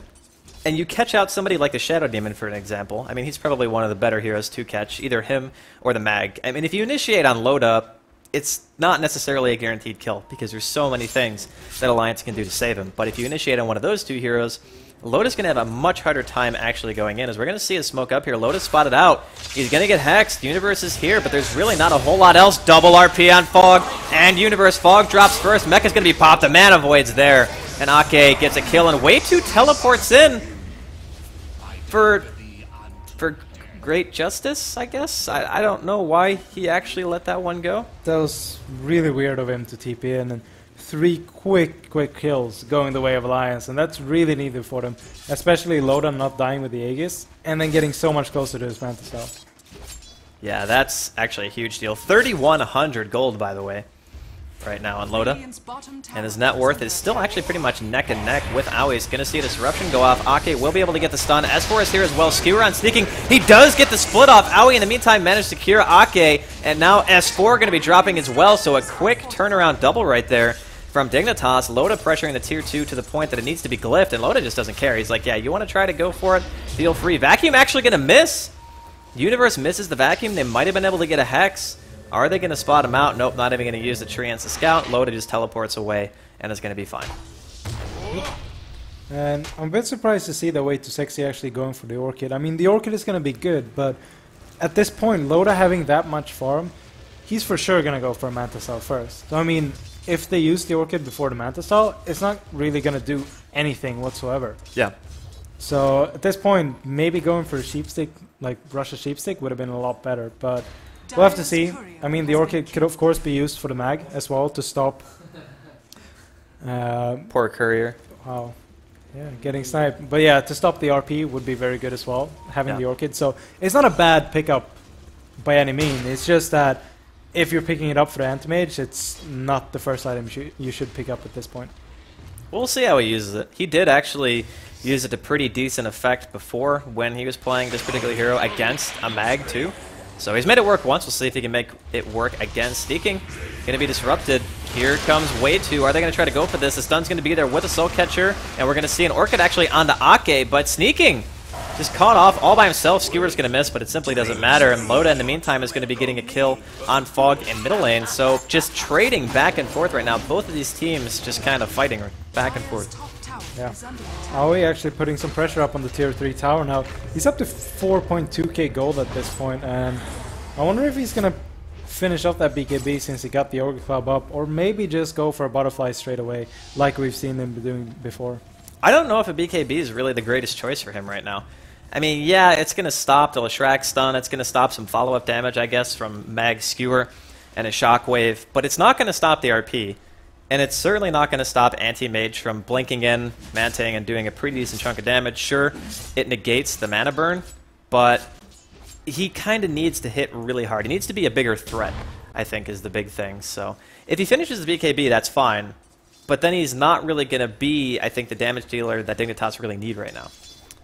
and you catch out somebody like the Shadow Demon, for an example, I mean, he's probably one of the better heroes to catch, either him or the Mag. I mean, if you initiate on Loda, it's not necessarily a guaranteed kill, because there's so many things that Alliance can do to save him. But if you initiate on one of those 2 heroes, Loda's going to have a much harder time actually going in, as we're going to see his smoke up here. Loda's spotted out. He's going to get hexed. Universe is here, but there's really not a whole lot else. Double RP on Fog, and Universe. Fog drops first. Mecha's going to be popped. The Mana Void's there, and Ake gets a kill, and Way 2 teleports in for great justice, I guess. I don't know why he actually let that one go.
That was really weird of him to TP in, and 3 quick kills going the way of Alliance, and that's really needed for them, especially Loda not dying with the Aegis, and then getting so much closer to his Mantis cell.
Yeah, that's actually a huge deal. 3,100 gold, by the way. right now on Loda. And his net worth is still actually pretty much neck and neck with Aoi. He's going to see a disruption go off. Ake will be able to get the stun. S4 is here as well. Skewer on sneaking. He does get the split off. Aoi in the meantime managed to cure Ake. And now S4 going to be dropping as well. So a quick turnaround double right there from Dignitas. Loda pressuring the tier 2 to the point that it needs to be glyphed. And Loda just doesn't care. He's like, yeah, you want to try to go for it? Feel free. Vacuum actually going to miss. Universe misses the vacuum. They might have been able to get a Hex. Are they going to spot him out? Nope, not even going to use the Treants to scout. Loda just teleports away, and is going to be fine.
And I'm a bit surprised to see the way to Sexy actually going for the Orchid. I mean, the Orchid is going to be good, but at this point, Loda having that much farm, he's for sure going to go for a Manta Cell first. So, I mean, if they use the Orchid before the Manta Cell, it's not really going to do anything whatsoever.
Yeah.
So, at this point, maybe going for a Sheepstick, like Russia Sheepstick, would have been a lot better, but we'll have to see. I mean, the Orchid could of course be used for the mag as well to stop.
Poor Courier.
Wow. Yeah, getting sniped. But yeah, to stop the RP would be very good as well, having the Orchid. So it's not a bad pickup by any means. It's just that if you're picking it up for the Anti-Mage, it's not the first item you should pick up at this point.
We'll see how he uses it. He did actually use it to pretty decent effect before when he was playing this particular hero against a mag too. So he's made it work once. We'll see if he can make it work again. Sneaking, going to be disrupted. Here comes Wave 2. Are they going to try to go for this? The stun's going to be there with a Soul Catcher, and we're going to see an Orchid actually onto Ake, but Sneaking just caught off all by himself. Skewer's going to miss, but it simply doesn't matter. And Loda in the meantime is going to be getting a kill on Fog in middle lane. So just trading back and forth right now. Both of these teams just kind of fighting back and forth.
Yeah. Aoi actually putting some pressure up on the tier 3 tower now. He's up to 4.2k gold at this point, and I wonder if he's going to finish off that BKB since he got the Ogre Club up, or maybe just go for a butterfly straight away like we've seen him doing before.
I don't know if a BKB is really the greatest choice for him right now. I mean, yeah, it's going to stop the Leshrac stun, it's going to stop some follow-up damage, I guess, from Mag Skewer and a Shockwave, but it's not going to stop the RP. And it's certainly not going to stop Anti-Mage from blinking in, manting, and doing a pretty decent chunk of damage. Sure, it negates the mana burn, but he kind of needs to hit really hard. He needs to be a bigger threat, I think, is the big thing. So if he finishes the BKB, that's fine. But then he's not really going to be, I think, the damage dealer that Dignitas really need right now.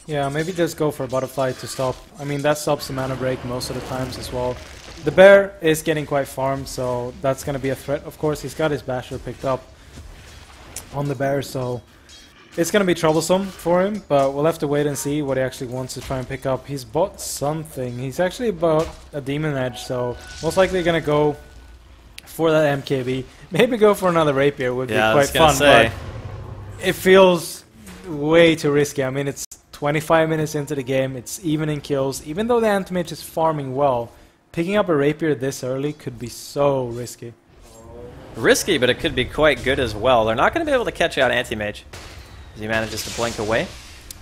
Yeah, maybe just go for a Butterfly to stop. I mean, that stops the mana break most of the times as well. The bear is getting quite farmed, so that's going to be a threat. Of course, he's got his basher picked up on the bear, so it's going to be troublesome for him, but we'll have to wait and see what he actually wants to try and pick up. He's bought something. He's actually bought a Demon Edge, so most likely going to go for that MKB. Maybe go for another Rapier would be quite fun, but it feels way too risky. I mean, it's 25 minutes into the game. It's even in kills. Even though the Anti-Mage is farming well, picking up a Rapier this early could be so risky.
Risky, but it could be quite good as well. They're not going to be able to catch out Anti-Mage as he manages to blink away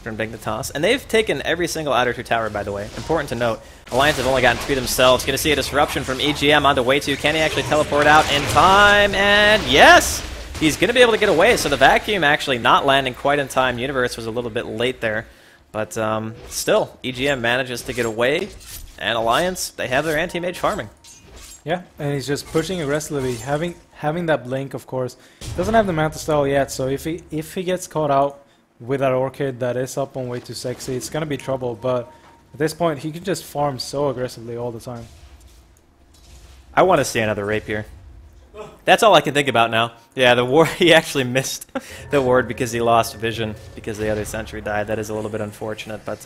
from Dignitas. And they've taken every single outer 2 tower, by the way. Important to note. Alliance have only gotten 3 themselves. Going to see a disruption from EGM onto Way 2. Can he actually teleport out in time? And yes! He's going to be able to get away. So the vacuum actually not landing quite in time. Universe was a little bit late there. But still, EGM manages to get away. And Alliance, they have their Anti-Mage farming.
Yeah, and he's just pushing aggressively, having that blink, of course. Doesn't have the Manta Style yet, so if he gets caught out with that Orchid that is up on Way Too Sexy, it's gonna be trouble. But at this point, he can just farm so aggressively all the time.
I want to see another Rapier. That's all I can think about now. Yeah, the ward, he actually missed the ward because he lost vision because the other sentry died. That is a little bit unfortunate, but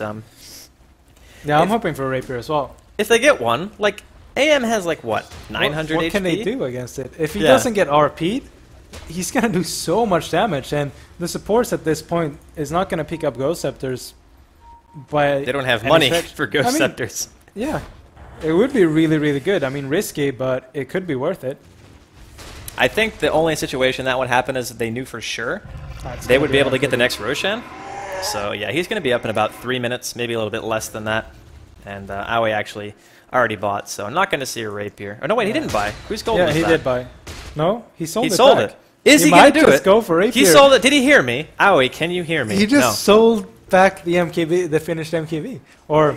yeah, I'm hoping for a Rapier as well.
If they get one, like AM has like what, 900
what
HP?
can they do against it? If he doesn't get RP'd, he's gonna do so much damage, and the supports at this point is not gonna pick up Ghost Scepters. By
they don't have money for Ghost Scepters.
Yeah, it would be really, really good. I mean, risky, but it could be worth it.
I think the only situation that would happen is they knew for sure they would be able to get the next Roshan. So yeah, he's going to be up in about 3 minutes, maybe a little bit less than that. And Aoi actually already bought, so I'm not going to see a Rapier. Oh no, wait, he didn't buy. Who's golden?
Yeah, he did buy. No, he sold it.
He sold it. Is he going to do it?
Go for Rapier.
He sold it. Did he hear me? Aoi, can you hear me?
He just sold back the MKB, the finished MKB, or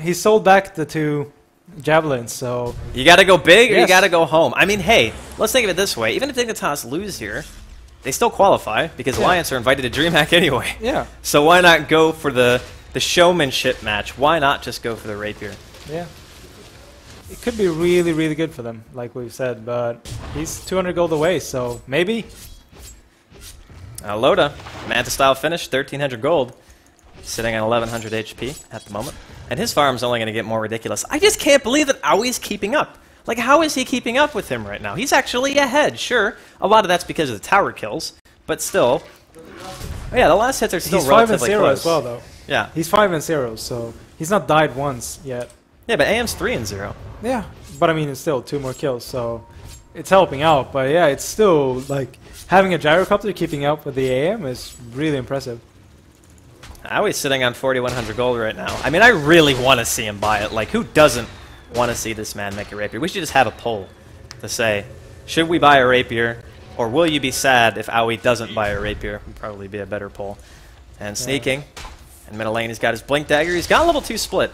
he sold back the 2 javelins, so...
You got to go big or you
Yes.
got to go home. I mean, hey, let's think of it this way. Even if Dignitas lose here, they still qualify because
Yeah.
Alliance are invited to DreamHack anyway.
Yeah,
So why not go for the showmanship match? Why not just go for the rapier?
yeah. It could be really, really good for them, like we've said, but he's 200 gold away, so maybe.
Loda, Manta style finish, 1300 gold, sitting on 1100 HP at the moment. And his farm's only going to get more ridiculous. I just can't believe that Aui's keeping up. Like, how is he keeping up with him right now? He's actually ahead, sure. A lot of that's because of the tower kills, but still. Oh, yeah, the last hits are still
He's 5 and
relatively
0
close.
as well, though.
Yeah.
He's 5 and 0, so he's not died once yet.
Yeah, but AM's 3 and 0.
Yeah, but I mean, it's still 2 more kills, so it's helping out. But yeah, it's still like having a gyrocopter keeping up with the AM is really impressive.
Aui's sitting on 4100 gold right now. I mean, I really want to see him buy it. Like, who doesn't want to see this man make a rapier? We should just have a poll to say, should we buy a rapier, or will you be sad if Aui doesn't buy a rapier? Would probably be a better poll. And sneaking, in middle lane, he's got his blink dagger. He's got level 2 split.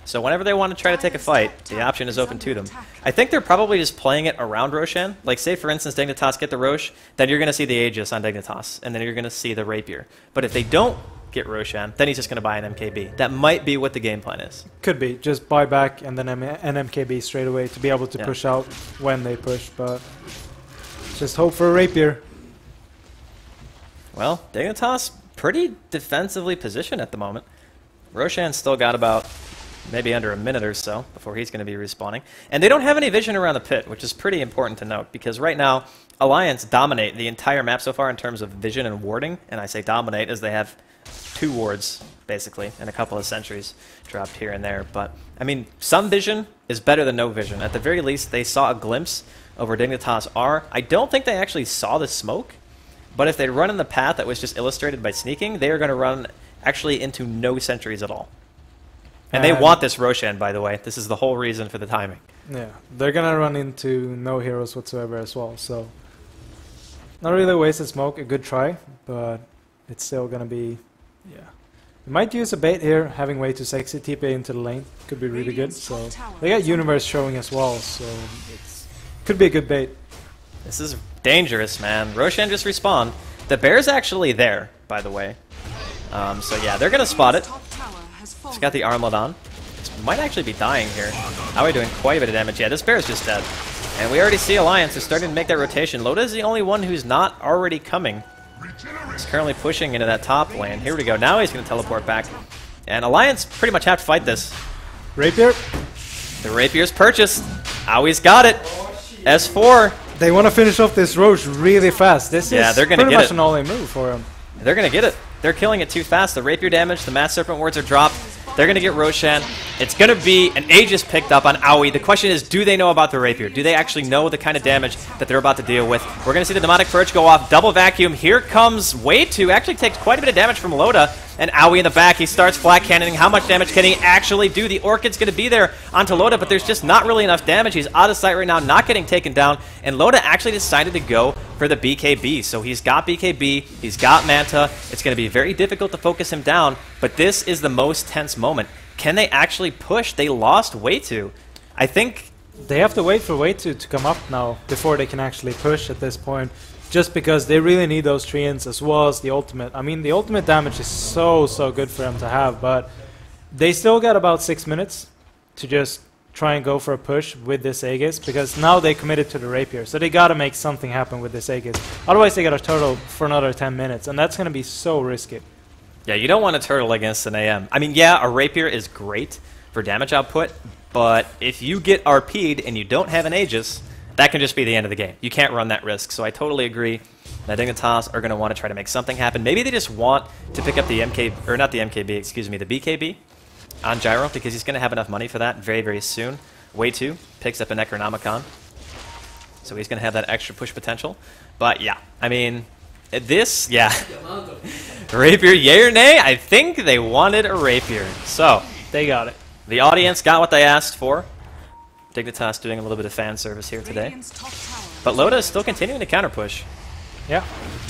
So whenever they want to try to take a fight, the option is open to them. I think they're probably just playing it around Roshan. Like, say, for instance, Dignitas get the Rosh, then you're going to see the Aegis on Dignitas, and then you're going to see the Rapier. But if they don't get Roshan, then he's just going to buy an MKB. That might be what the game plan is.
Could be just buy back and then an MKB straight away to be able to push out when they push. But just hope for a rapier.
Well, Dignitas pretty defensively positioned at the moment. Roshan's still got about maybe under a minute or so before he's going to be respawning. And they don't have any vision around the pit, which is pretty important to note, because right now, Alliance dominate the entire map so far in terms of vision and warding. And I say dominate as they have 2 wards, basically, and a couple of sentries dropped here and there. But, I mean, some vision is better than no vision. At the very least, they saw a glimpse of where Dignitas are. I don't think they actually saw the smoke, but if they run in the path that was just illustrated by sneaking, they are going to run actually into no sentries at all. And they want this Roshan, by the way. This is the whole reason for the timing.
Yeah, they're gonna run into no heroes whatsoever as well, so not really a wasted smoke, a good try, but it's still gonna be, yeah. We might use a bait here, having way too sexy, TP into the lane, could be really good, so they got Universe showing as well, so it's could be a good bait.
This is dangerous, man. Roshan just respawned. The bear's actually there, by the way. So yeah, they're gonna spot it. He's got the armlet on. This might actually be dying here. Aui doing quite a bit of damage. Yeah, this bear's just dead. And we already see Alliance is starting to make that rotation. Loda is the only one who's not already coming. He's currently pushing into that top lane. Here we go. Now he's going to teleport back. And Alliance pretty much have to fight this.
Rapier?
The Rapier's purchased. Aui's got it. S4.
They want to finish off this Roche really fast. This is
they're gonna
pretty
get
much
it.
an all-in move for him.
They're going to get it. They're killing it too fast. The Rapier damage, the Mass Serpent wards are dropped. They're going to get Roshan. It's going to be an Aegis picked up on Aui. The question is, do they know about the Rapier? Do they actually know the kind of damage that they're about to deal with? We're going to see the Demonic Purge go off. Double Vacuum. Here comes Way2. Actually takes quite a bit of damage from Loda. And Aui in the back. He starts flat cannoning. How much damage can he actually do? The Orchid's going to be there onto Loda, but there's just not really enough damage. He's out of sight right now, not getting taken down. And Loda actually decided to go for the BKB. So he's got BKB. He's got Manta. It's going to be very difficult to focus him down, but this is the most tense moment. Can they actually push? They lost Way2. I think
they have to wait for Way2 to come up now before they can actually push at this point, just because they really need those treants as well as the ultimate. I mean, the ultimate damage is so good for them to have, but they still got about 6 minutes to just try and go for a push with this Aegis, because now they committed to the Rapier, so they gotta make something happen with this Aegis. Otherwise they got a turtle for another 10 minutes, and that's gonna be so risky.
Yeah, you don't want a turtle against an AM. I mean, yeah, a Rapier is great for damage output, but if you get RP'd and you don't have an Aegis, that can just be the end of the game. You can't run that risk. So I totally agree that Dignitas are going to want to try to make something happen. Maybe they just want to pick up the MK, or not the MKB, excuse me, the BKB on Gyro, because he's going to have enough money for that very, very soon. Way2 picks up a Necronomicon, so he's going to have that extra push potential. But yeah, I mean, this, yeah. Rapier, yay or nay? I think they wanted a Rapier. So,
they got it.
The audience got what they asked for. Dignitas doing a little bit of fan service here today. But Loda is still continuing to counter push.
Yeah,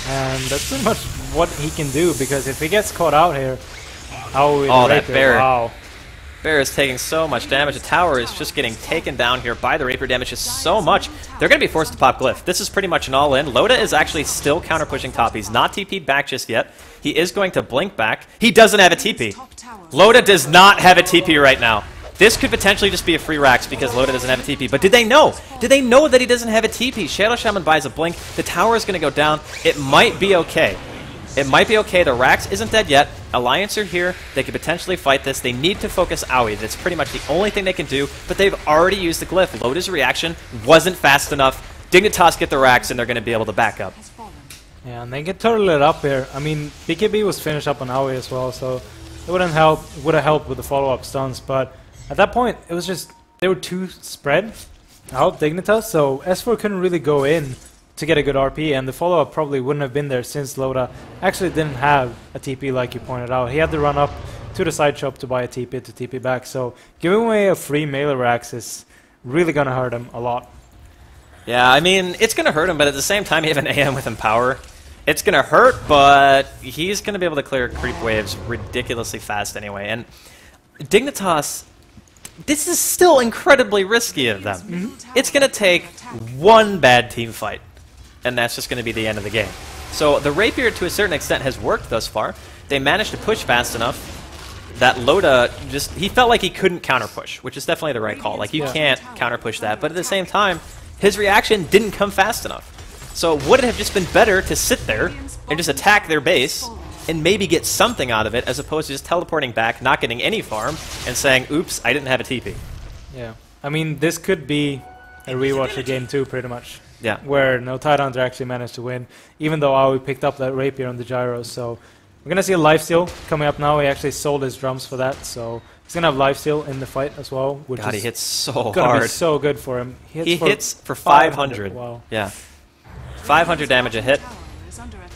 and that's pretty much what he can do, because if he gets caught out here,
that bear.
Wow.
Bear is taking so much damage. The tower is just getting taken down here by the rapier damage just so much. They're going to be forced to pop Glyph. This is pretty much an all-in. Loda is actually still counter-pushing top. He's not TP'd back just yet. He is going to blink back. He doesn't have a TP. Loda does not have a TP right now. This could potentially just be a free Rax because Loda doesn't have a TP. But did they know? Did they know that he doesn't have a TP? Shadow Shaman buys a blink. The tower is going to go down. It might be okay. It might be okay. The Rax isn't dead yet. Alliance are here. They could potentially fight this. They need to focus Aoi. That's pretty much the only thing they can do. But they've already used the Glyph. Loda's reaction wasn't fast enough. Dignitas get the Rax, and they're going to be able to back up.
Yeah, and they get totally lit up here. I mean, BKB was finished up on Aoi as well, so it would have helped with the follow-up stuns. But at that point, it was just they were too spread out, Dignitas, so S4 couldn't really go in to get a good RP, and the follow-up probably wouldn't have been there since Loda actually didn't have a TP like you pointed out. He had to run up to the side shop to buy a TP to TP back, so giving away a free melee Rax is really going to hurt him a lot.
Yeah, I mean, it's going to hurt him, but at the same time, you have an AM with Empower. It's going to hurt, but he's going to be able to clear creep waves ridiculously fast anyway, and Dignitas, this is still incredibly risky of them. It's going to take one bad team fight, and that's just going to be the end of the game. So the Rapier, to a certain extent, has worked thus far. They managed to push fast enough that Loda just... He felt like he couldn't counter-push, which is definitely the right call. Like, you can't counter-push that, but at the same time, his reaction didn't come fast enough. So would it have just been better to sit there and just attack their base and maybe get something out of it, as opposed to just teleporting back, not getting any farm, and saying, oops, I didn't have a TP.
Yeah. I mean, this could be a rewatch of game 2, pretty much.
Yeah.
Where no Tidehunter actually managed to win, even though Aoi picked up that Rapier on the gyros. So we're going to see a lifesteal coming up now. He actually sold his drums for that, so he's going to have lifesteal in the fight as well. Which
God,
is
he hits so
gonna
hard.
Be so good for him.
He hits for 500.
Wow.
Yeah. 500 damage a hit.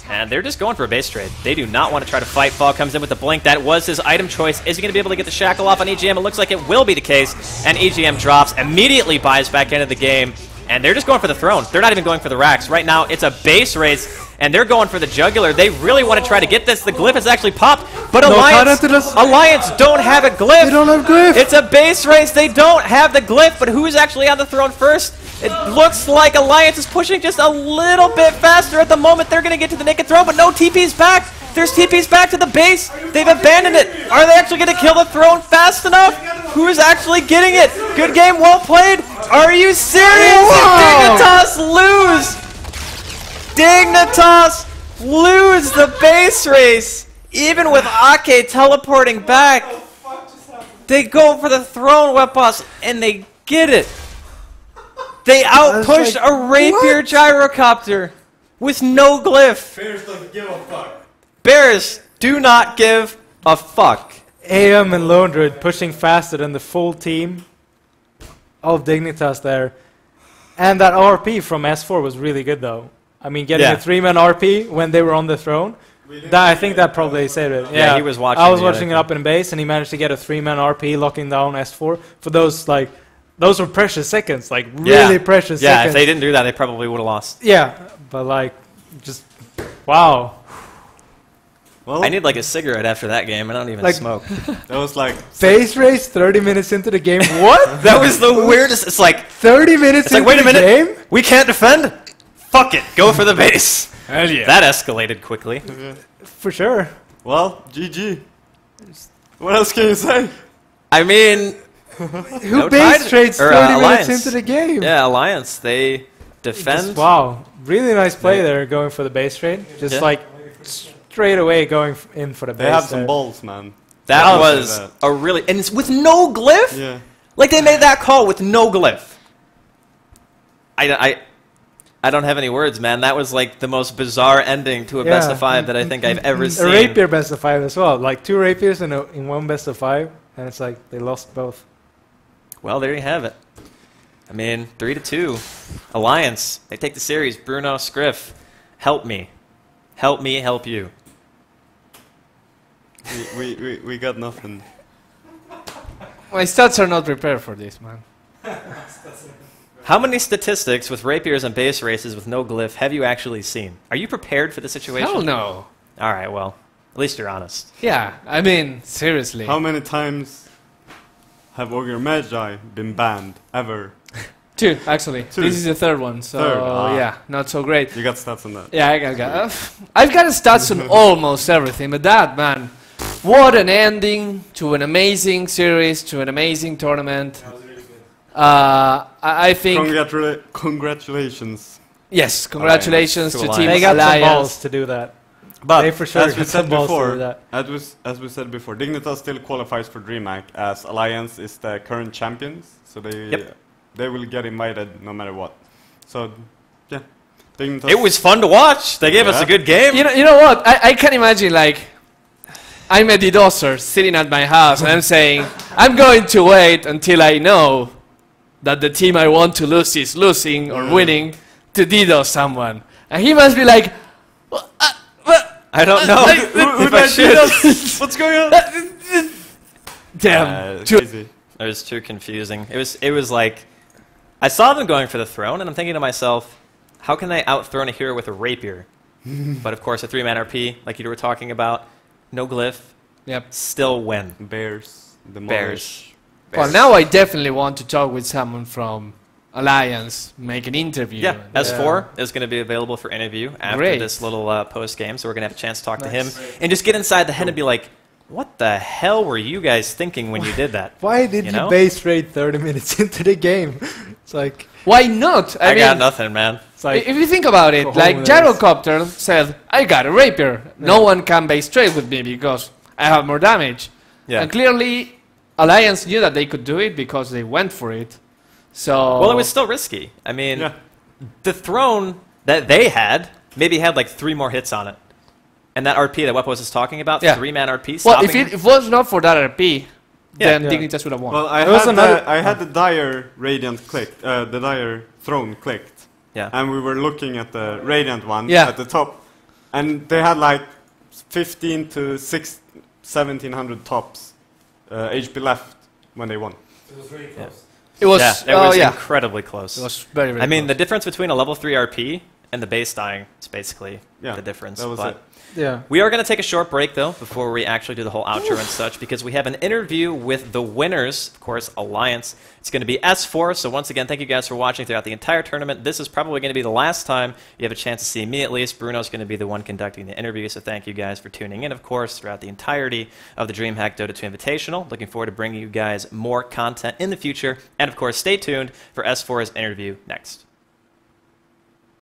And they're just going for a base trade. They do not want to try to fight. Fall comes in with the blink. That was his item choice. Is he going to be able to get the shackle off on EGM? It looks like it will be the case. And EGM drops, immediately buys back into the game. And they're just going for the throne. They're not even going for the Rax. Right now, it's a base race, and they're going for the jugular. They really want to try to get this. The glyph has actually popped, but Alliance don't have a glyph.
They don't have glyph.
It's a base race. They don't have the glyph, but who's actually on the throne first? It looks like Alliance is pushing just a little bit faster at the moment. They're going to get to the naked throne, but no TP's back. There's TP's back to the base. They've abandoned it. Are they actually going to kill the throne fast enough? Who's actually getting it? Good game, well played. Are you serious? Dignitas lose. Dignitas lose the base race. Even with Ake teleporting back, they go for the throne weapons and they get it. They outpushed a Rapier gyrocopter with no glyph.
Bears don't give a fuck.
Bears do not give a fuck.
AM and Lone Druid pushing faster than the full team of Dignitas there. And that RP from S4 was really good though. I mean, getting a 3-man RP when they were on the throne, I think that probably saved it.
Yeah, he was watching.
I was watching it up in base, and he managed to get a 3-man RP locking down S4 for those, like, those were precious seconds, like really precious seconds.
Yeah, if they didn't do that, they probably would have lost.
Yeah, but like, just, wow.
Well,
I need like a cigarette after that game. I don't even
Like-
smoke.
that was like
Base race 30 minutes into the game. What?
That was the weirdest. It's like,
30 minutes
it's like,
into
wait a
the
minute.
game?
We can't defend? Fuck it. Go for the base.
Hell yeah.
That escalated quickly.
For sure.
well, GG. What else can you say?
I mean,
Who
No
base
Tide-
trades
or,
30
Alliance.
minutes into the game?
yeah, Alliance, they defend.
Just, wow. Really nice play there going for the base trade. Just
Yeah.
like straight away going in for the
They
base.
have some
there.
balls, man.
That
I'll say
was
that.
a really... And it's with no glyph?
Yeah.
Like, they made that call with no glyph. I don't have any words, man. That was like the most bizarre ending to a best of 5 that I think I've ever
A
seen.
rapier best of 5 as well. Like 2 rapiers in one best of 5. And it's like they lost both.
Well, there you have it. I mean, 3-2. Alliance. They take the series. Bruno, Scriff. Help me. Help me help you.
We got nothing.
My stats are not prepared for this, man.
How many statistics with rapiers and base races with no glyph have you actually seen? Are you prepared for the situation?
Hell no.
All right, well, at least you're honest.
Yeah, I mean, seriously.
How many times have Ogre Magi been banned ever?
2, actually.
2.
This is the third one, so
Third,
yeah, not so great.
You got stats on that?
Yeah, I've got stats on almost everything, but that, man, what an ending to an amazing series, to an amazing tournament.
That was really good.
I think,
Congratulations.
yes, congratulations
To
to
Alliance.
Team
They got some
Alliance.
balls to do that.
But
They for sure
as we
got some
said
balls to
before,
do that.
as we said before, Dignitas still qualifies for Dreamhack as Alliance is the current champions, so they will get invited no matter what. So yeah, Dignitas.
It was fun to watch. They gave us a good game.
You know what? I can imagine, like, I'm a DDoSer sitting at my house and I'm saying, I'm going to wait until I know that the team I want to lose is losing or winning to DDoS someone. And he must be like,
I don't know if I should.
What's going on?
damn.
Crazy.
It was too confusing. It was like, I saw them going for the throne, and I'm thinking to myself, how can they outthrone a hero with a rapier? But of course, a 3-man RP, like you were talking about, no glyph,
Yep.
still win.
Bears.
Bears.
Well, now I definitely want to talk with someone from Alliance, make an interview.
Yeah, S4 is going to be available for interview after
Great.
this little post game, so we're going to have a chance to talk to him and just get inside the head and be like, what the hell were you guys thinking when you did that?
Why did you
know?
base raid 30 minutes into the game? It's like,
Why not?
I
mean,
got nothing, man.
it's like
if you think about it, like
cojones.
Gyrocopter said, I got a rapier. No one can base trade with me because I have more damage.
Yeah.
And clearly, Alliance knew that they could do it because they went for it. So
Well, it was still risky. I mean,
Yeah.
the throne that they had maybe had like 3 more hits on it. And that RP that Wepos is talking about,
Yeah.
3-man RP,
well,
stopping
if it was not for that RP, then
Yeah.
Dignitas would have won.
Well,
There was another-
I had the Dire Radiant clicked, the Dire Throne clicked,
Yeah.
and we were looking at the Radiant one
Yeah.
at the top, and they had like 15 to 1700 tops HP left when they won.
It was really close.
it was,
yeah, it was
yeah,
incredibly close.
it was very, very
I mean,
close.
the difference between a level 3 RP and the base dying is basically
Yeah,
the difference.
that was
but
it.
yeah.
we are going to take a short break, though, before we actually do the whole outro and such, because we have an interview with the winners, of course, Alliance. It's going to be S4, so once again, thank you guys for watching throughout the entire tournament. This is probably going to be the last time you have a chance to see me, at least. Bruno's going to be the one conducting the interview, so thank you guys for tuning in, of course, throughout the entirety of the Dreamhack Dota 2 Invitational. Looking forward to bringing you guys more content in the future, and of course, stay tuned for S4's interview next.